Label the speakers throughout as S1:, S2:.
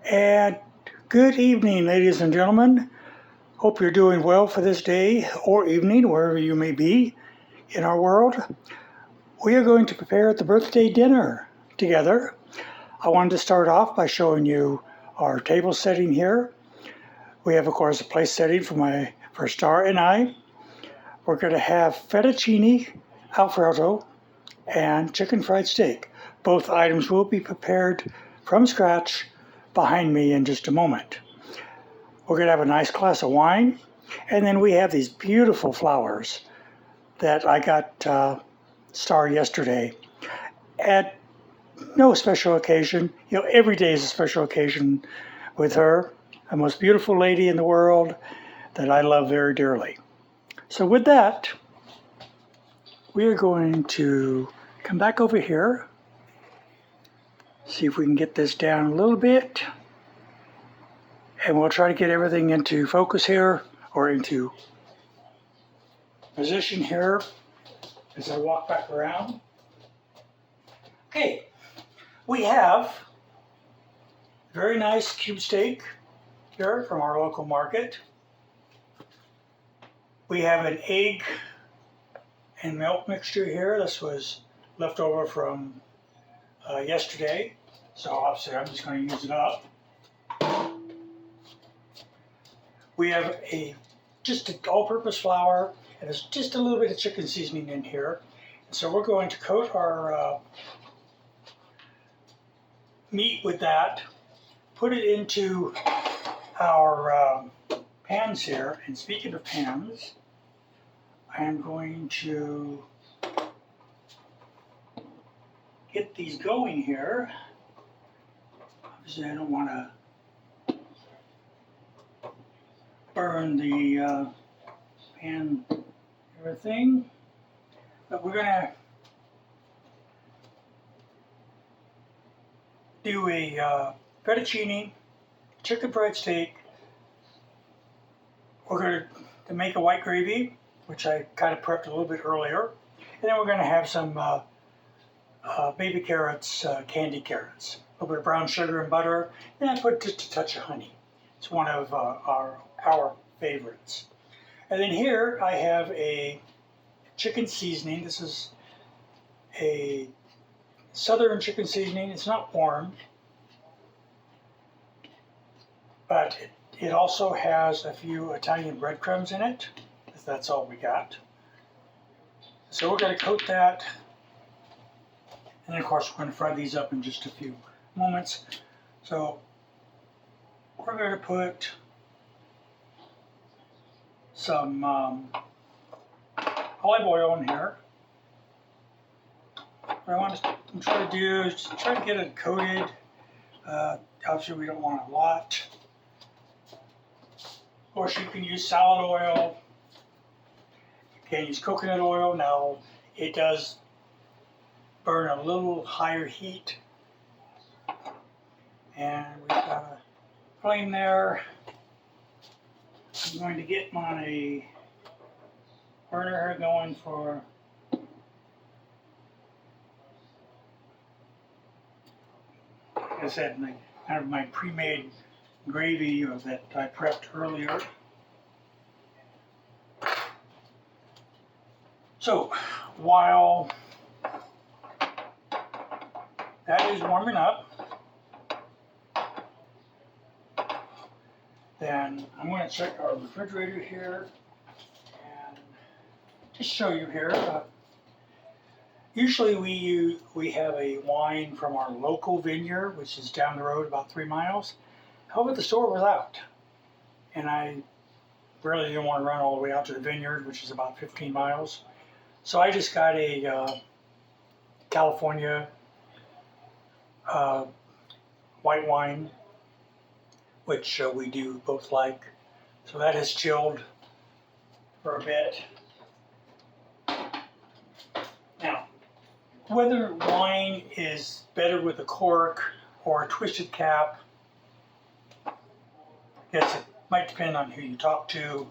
S1: And good evening, ladies and gentlemen. Hope you're doing well for this day or evening, wherever you may be in our world. We are going to prepare the birthday dinner together. I wanted to start off by showing you our table setting here. We have, of course, a place setting for Star and I. We're going to have fettuccine alfredo and chicken fried steak. Both items will be prepared from scratch behind me in just a moment. We're going to have a nice glass of wine, and then we have these beautiful flowers that I got Star yesterday. At no special occasion, every day is a special occasion with her, the most beautiful lady in the world that I love very dearly. So with that, we are going to come back over here, see if we can get this down a little bit, and we'll try to get everything into focus here, or into position here as I walk back around. Okay, we have very nice cube steak here from our local market. We have an egg and milk mixture here. This was left over from yesterday, so obviously I'm just going to use it up. We have just an all-purpose flour, and there's just a little bit of chicken seasoning in here. And so we're going to coat our meat with that, put it into our pans here. And speaking of pans, I am going to get these going here. Obviously, I don't want to burn the pan everything, but we're going to do a fettuccine chicken fried steak. We're going to make a white gravy, which I kind of prepped a little bit earlier, and then we're going to have some baby carrots, candied carrots, a little bit of brown sugar and butter, and I put just a touch of honey. It's one of our favorites. And then here I have a chicken seasoning. This is a southern chicken seasoning. It's not warm, but it also has a few Italian breadcrumbs in it. That's all we got. So we're going to coat that, and then of course we're going to fry these up in just a few moments. So we're going to put some olive oil in here. What I want to try to do is try to get it coated. Obviously we don't want a lot. Of course you can use salad oil. You can use coconut oil. Now it does burn a little higher heat. And we've got a flame there. I'm going to get my burner here going for like I said, kind of my pre-made gravy that I prepped earlier. So while that is warming up, then I'm going to check our refrigerator here and just show you here. Usually we have a wine from our local vineyard, which is down the road about 3 miles. However, the store was out, and I really didn't want to run all the way out to the vineyard, which is about 15 miles. So I just got a California white wine, which we do both like. So that has chilled for a bit. Now, whether wine is better with a cork or a twisted cap, I guess it might depend on who you talk to.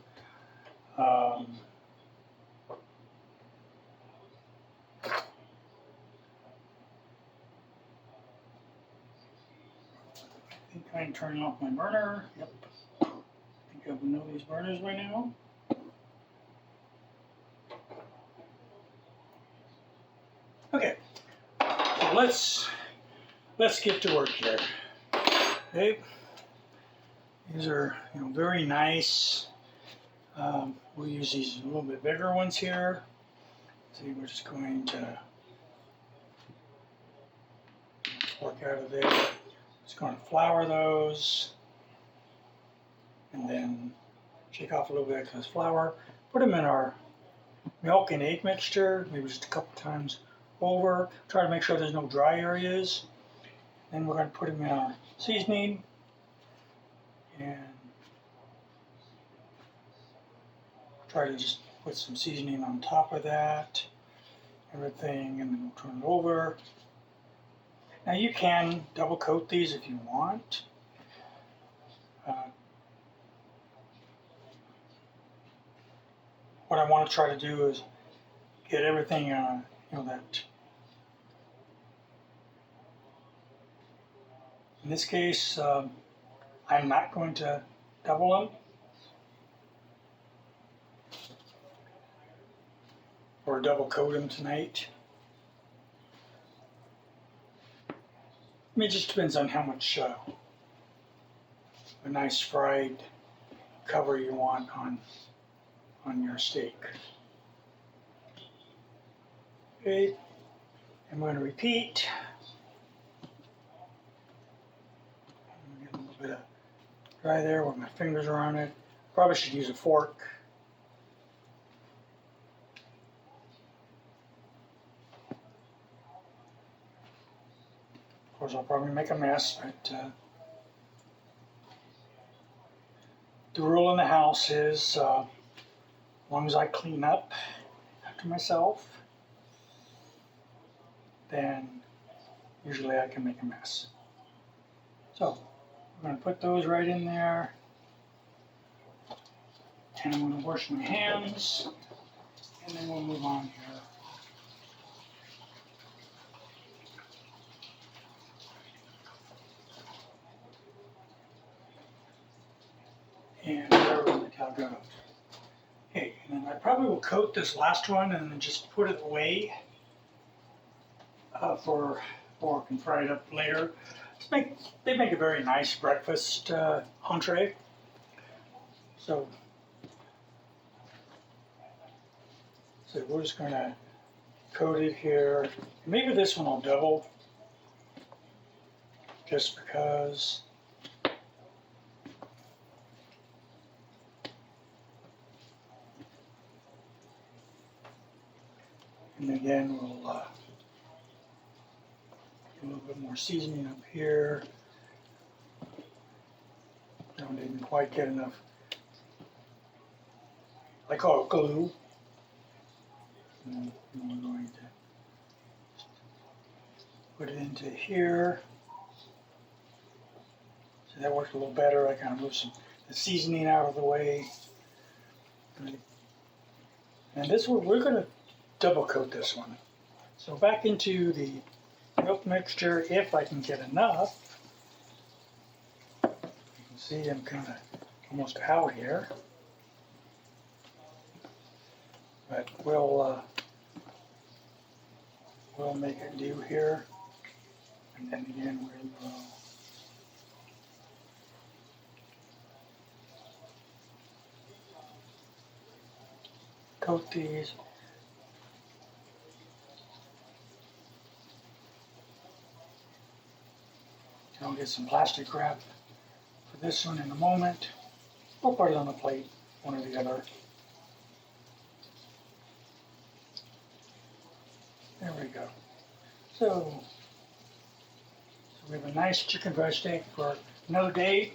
S1: I think I'm turning off my burner. Yep. I think I would know these burners by now. Okay, so let's get to work here. Okay, these are very nice. We'll use these a little bit bigger ones here. See, we're just going to work out of there. Just going to flour those, and then shake off a little bit of this flour. Put them in our milk and egg mixture, maybe just a couple times over. Try to make sure there's no dry areas. Then we're going to put them in our seasoning, and try to just put some seasoning on top of that, everything, and then we'll turn it over. Now you can double coat these if you want. What I want to try to do is get everything, that. In this case, I'm not going to double them or double coat them tonight. It just depends on how much a nice fried cover you want on your steak. Okay, I'm going to repeat. Get a little bit of dry there where my fingers are on it. Probably should use a fork. Of course, I'll probably make a mess, but the rule in the house is as long as I clean up after myself, then usually I can make a mess. So I'm going to put those right in there, and I'm going to wash my hands, and then we'll move on here. And there the cow goes. Okay, and then I probably will coat this last one and then just put it away for I can fry it up later. They make a very nice breakfast entree. So we're just going to coat it here. Maybe this one I'll double, just because. And again, we'll get a little bit more seasoning up here. Didn't quite get enough. I call it glue. And we're going to put it into here. So that worked a little better. I kind of moved the seasoning out of the way. And this one, we're going to double coat this one. So back into the milk mixture, if I can get enough. You can see I'm kind of almost out here. But we'll make it do here. And then again, we'll coat these. I'll get some plastic wrap for this one in a moment. I'll put it on the plate, one or the other. There we go. So we have a nice chicken fried steak for another day.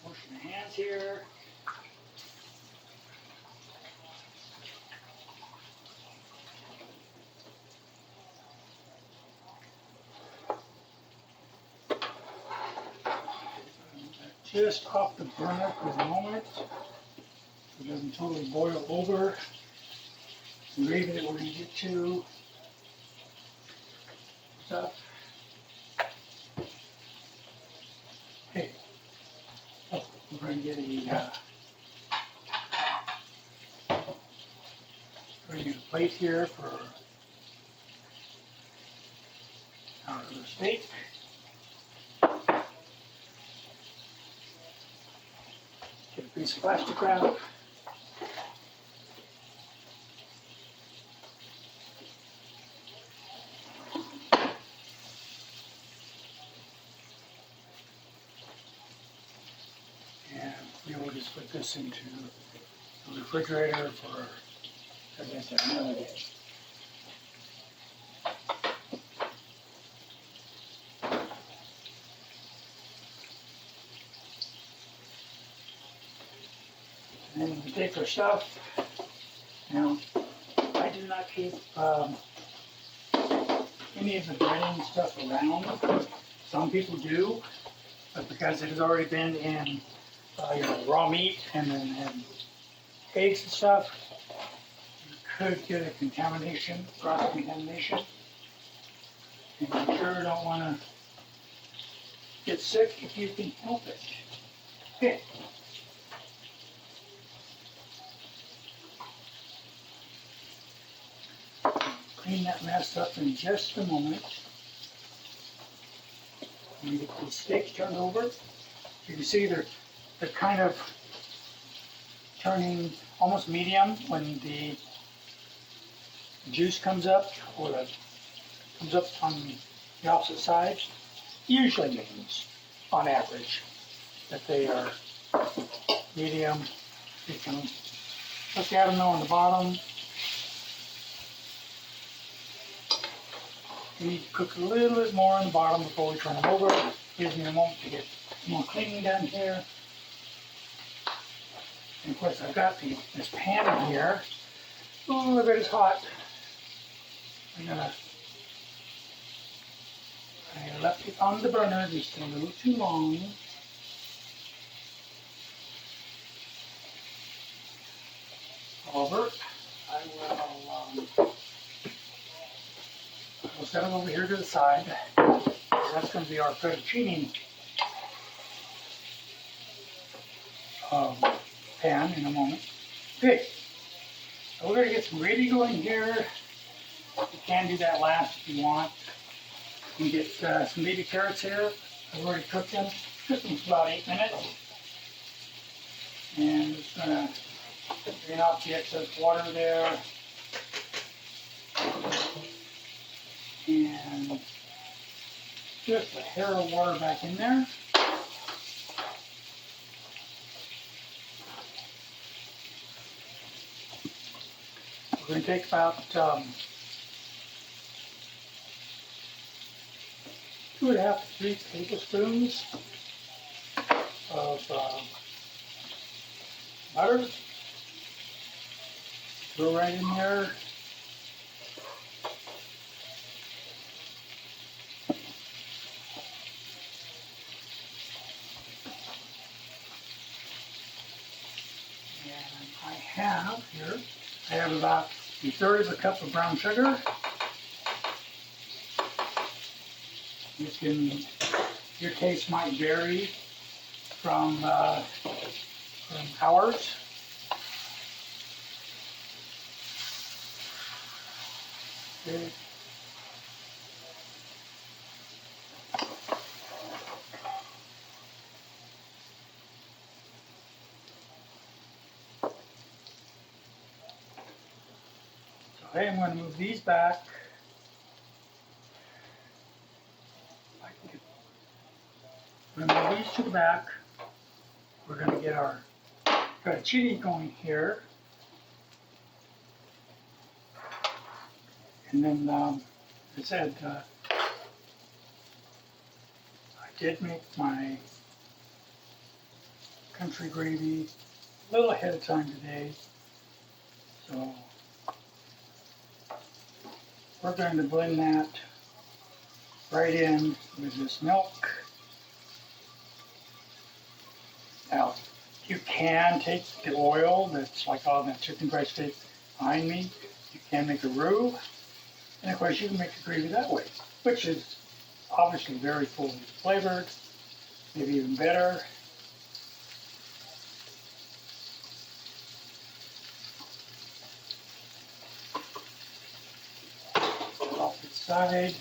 S1: Wash my hands here. Just off the burner for a moment so it doesn't totally boil over. The gravy that we're going to get to. stuff. Okay, oh, we're going to get a plate here for our steak. Get a piece of plastic wrap. And we will just put this into the refrigerator for, I guess, another day. And then we take our stuff. Now, I do not keep any of the breading stuff around. Some people do, but because it has already been in raw meat and then eggs and stuff, you could get a contamination, cross-contamination. And you sure don't want to get sick if you can help it. Okay. Clean that mess up in just a moment. And get these steaks turned over. You can see they're kind of turning almost medium when the juice comes up, or comes up on the opposite side. Usually means, on average, that they are medium. You can look at them though on the bottom. We need to cook a little bit more on the bottom before we turn them over. Gives me a moment to get more cleaning done here. And of course I've got this pan here. Oh, I bet it's hot. I left it on the burner just a little too long. However, We'll set them over here to the side. That's going to be our fettuccine pan in a moment. Okay, so we're going to get some gravy going here. You can do that last if you want. You can get some baby carrots here. I've already cooked them. Took them for about 8 minutes. And just going to drain off the excess water there. And just a hair of water back in there. We're going to take about 2.5 to 3 tablespoons of butter. Go right in there. I have about 1/3 of a cup of brown sugar. Your taste might vary from ours. Okay. Okay, I'm going to move these back. We're going to move these to the back. We're going to get our fettuccine going here. And then, as I said, I did make my country gravy a little ahead of time today. So we're going to blend that right in with this milk. Now, you can take the oil that's like on that chicken breast steak behind me. You can make a roux. And of course, you can make the gravy that way. which is obviously very fully flavored, maybe even better. Off its side.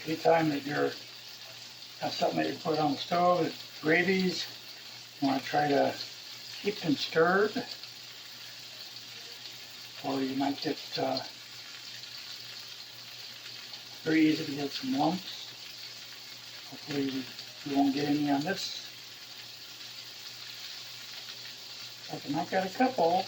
S1: Anytime that you're have something that you put on the stove, it's gravies, you want to try to keep them stirred, or you might get very easy to get some lumps. Hopefully we won't get any on this. I might got a couple.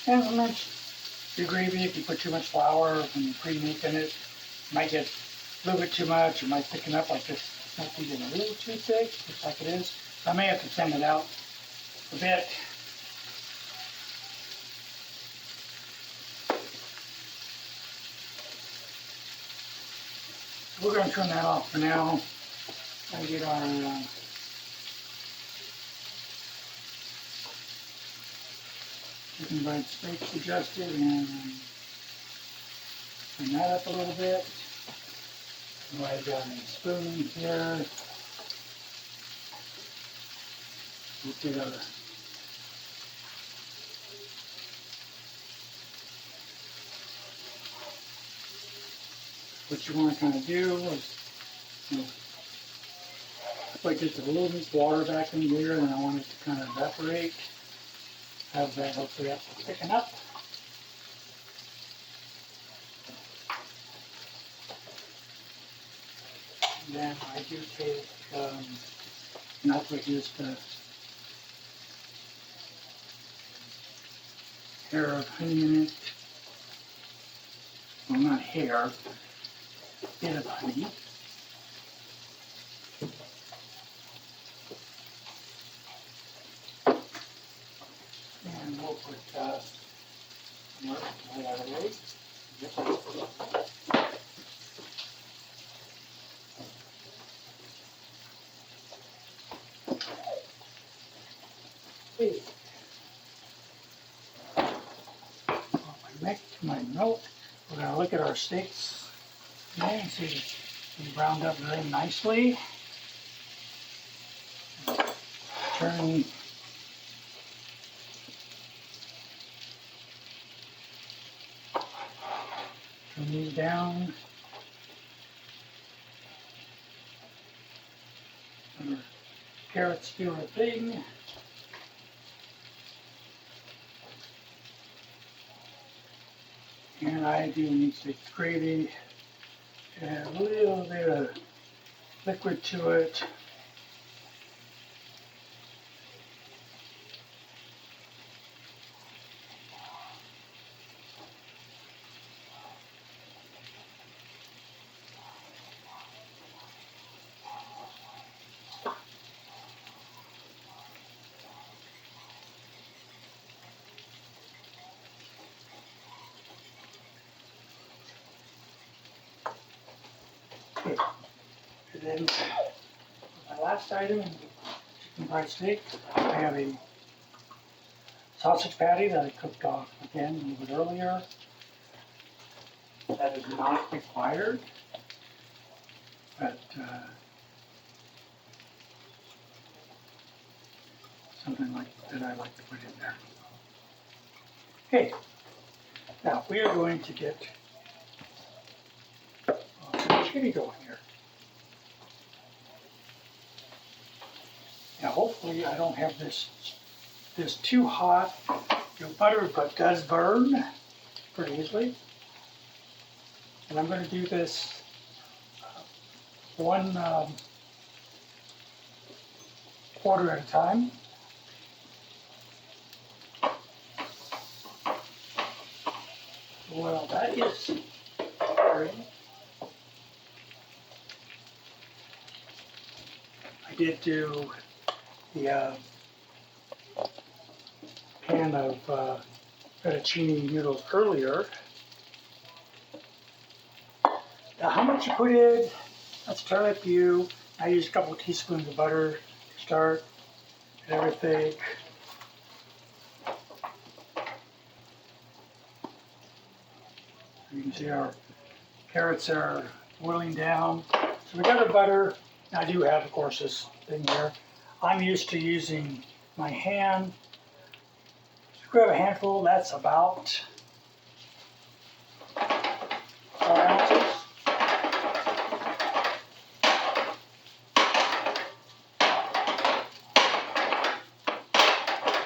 S1: And sometimes your gravy, if you put too much flour and pre-make in it, you might get a little bit too much. It might thicken up like this. It might be getting a little too thick, just like it is. So I may have to thin it out a bit. We're going to turn that off for now and get our chicken fried steaks adjusted and turn that up a little bit. I've got a spoon here. We'll get our what you want to kind of do is, you know, if I get a little bit of water back in here, and I want it to kind of evaporate, have that hopefully that will thicken up. And then I do take, not put just a hair of honey in it. Well, not hair, a bit of honey. And we'll put milk right out of the way. Okay. My milk. We're going to look at our steaks today and see if it's browned up very nicely. Turn these down. Our carrots do a thing. And I do need to gravy, add a little bit of liquid to it. Good. And then my last item, chicken fried steak, I have a sausage patty that I cooked off again a little bit earlier. That is not required, but something like that I like to put in there. Okay, now we are going to get fettuccine going here. Now hopefully I don't have this too hot. Your butter but does burn pretty easily. And I'm going to do this one quarter at a time. that is preparing. I did do the pan of fettuccine noodles earlier. Now, how much you put in, that's entirely up to you. I used a couple of teaspoons of butter to start and everything. You can see our carrots are boiling down. So we got our butter. I do have, of course, this thing here. I'm used to using my hand. Just grab a handful, that's about 4 ounces.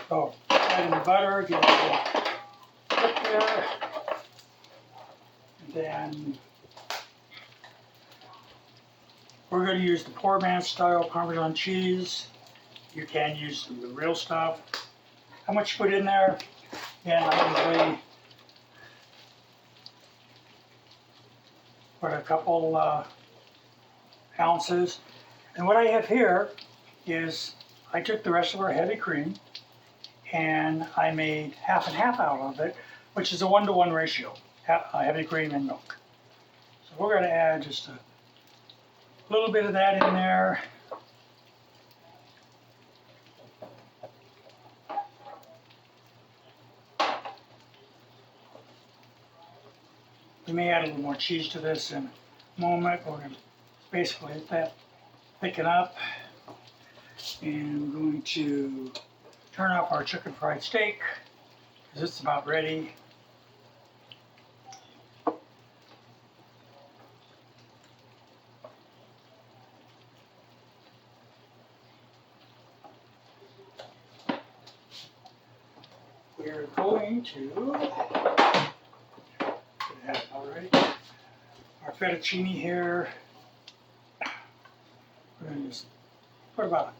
S1: So, add in the butter, get it a little thick there. And then we're going to use the poor man style Parmesan cheese. You can use the real stuff. How much you put in there? Again, I usually put a couple ounces. And what I have here is I took the rest of our heavy cream and I made half and half out of it, which is a 1-to-1 ratio, heavy cream and milk. So we're going to add just a little bit of that in there. We may add a little more cheese to this in a moment. We're going to basically let that thicken up. And we're going to turn off our chicken fried steak because it's about ready. We're going to have already our fettuccine here. We're going to just put about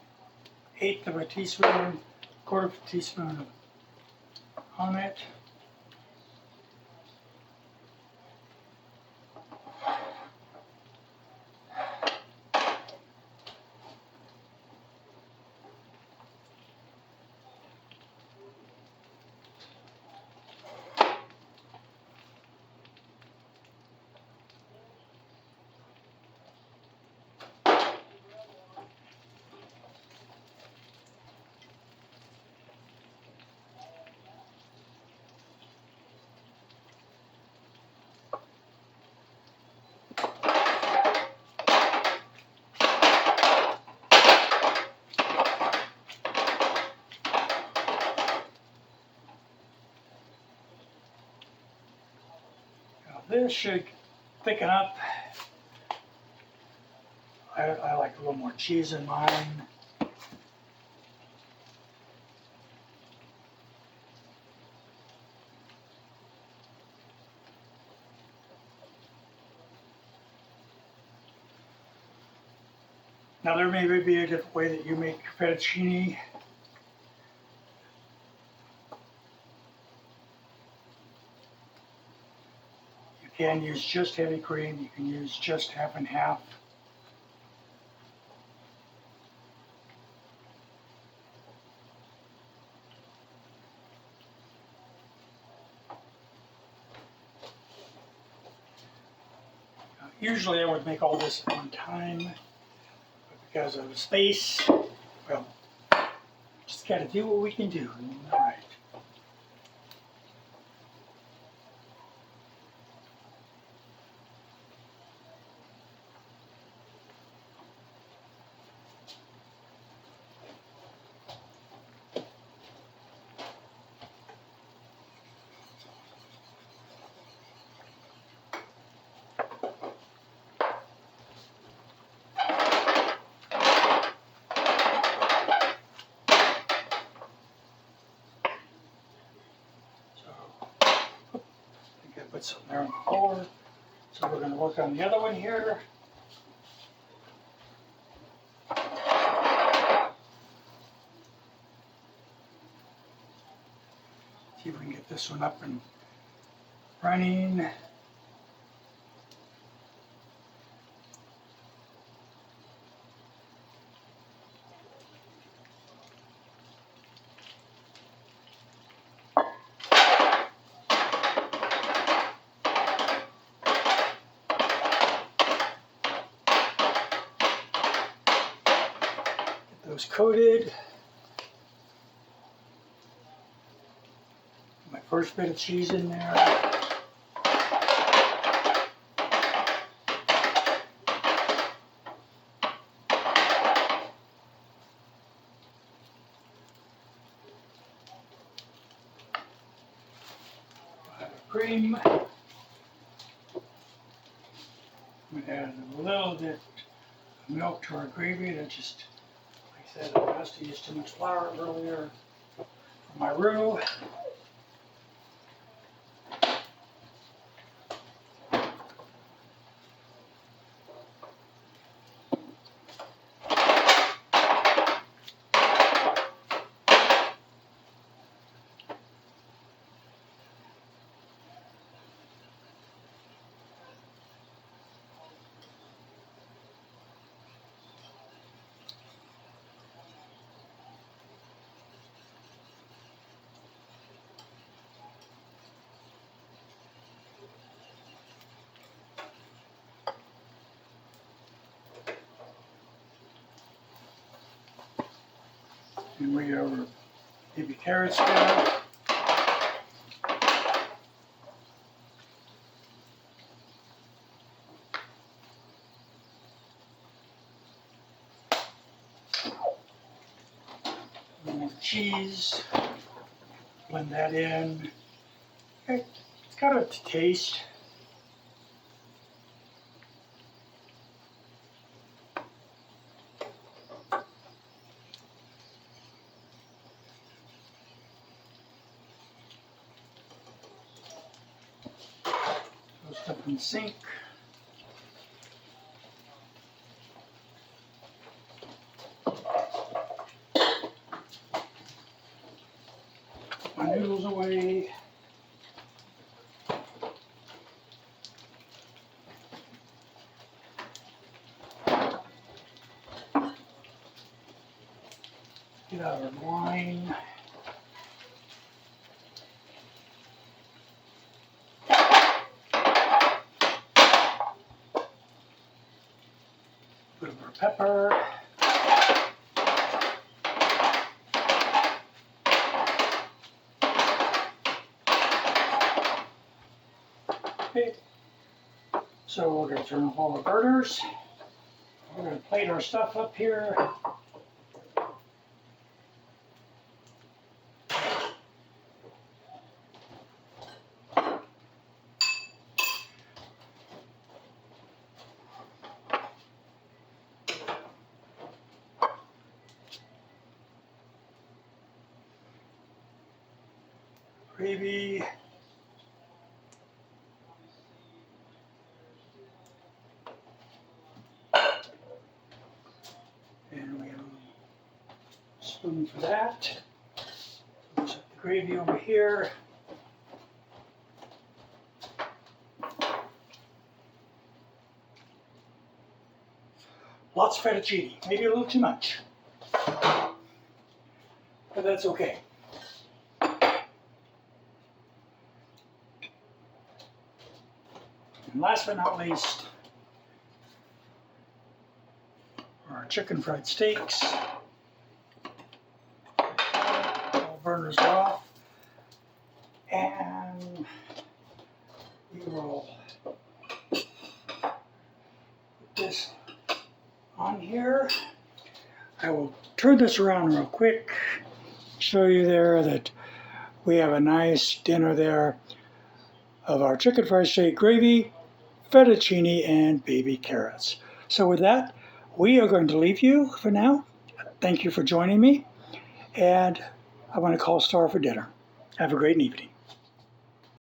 S1: 1/8 of a teaspoon, 1/4 of a teaspoon on it. This should thicken up. I like a little more cheese in mine. Now there may be a different way that you make fettuccine. You can use just heavy cream, you can use just half and half. Usually I would make all this at one time, but because of the space, well, just gotta do what we can do. All right. Put some there on the floor. So we're going to work on the other one here. See if we can get this one up and running. Get those coated. My first bit of cheese in there. Cream. I'm going to add a little bit of milk to our gravy. That just, like I said, I must have used too much flour earlier for my roux. And we have our baby carrots there. And the cheese, blend that in. Okay, it's got a taste. Throw stuff in the sink. Put my noodles away. Get out our wine. Put our pepper. Okay. So we're going to turn off all the burners. We're going to plate our stuff up here. Gravy. And we have a spoon for that. Set the gravy over here. Lots of fettuccine, maybe a little too much, but that's okay. And last but not least, our chicken fried steaks. All burners off, and we will put this on here. I will turn this around real quick, show you there that we have a nice dinner there of our chicken fried steak gravy, fettuccine, and baby carrots. So with that, we are going to leave you for now. Thank you for joining me, and I want to call Star for dinner. Have a great evening.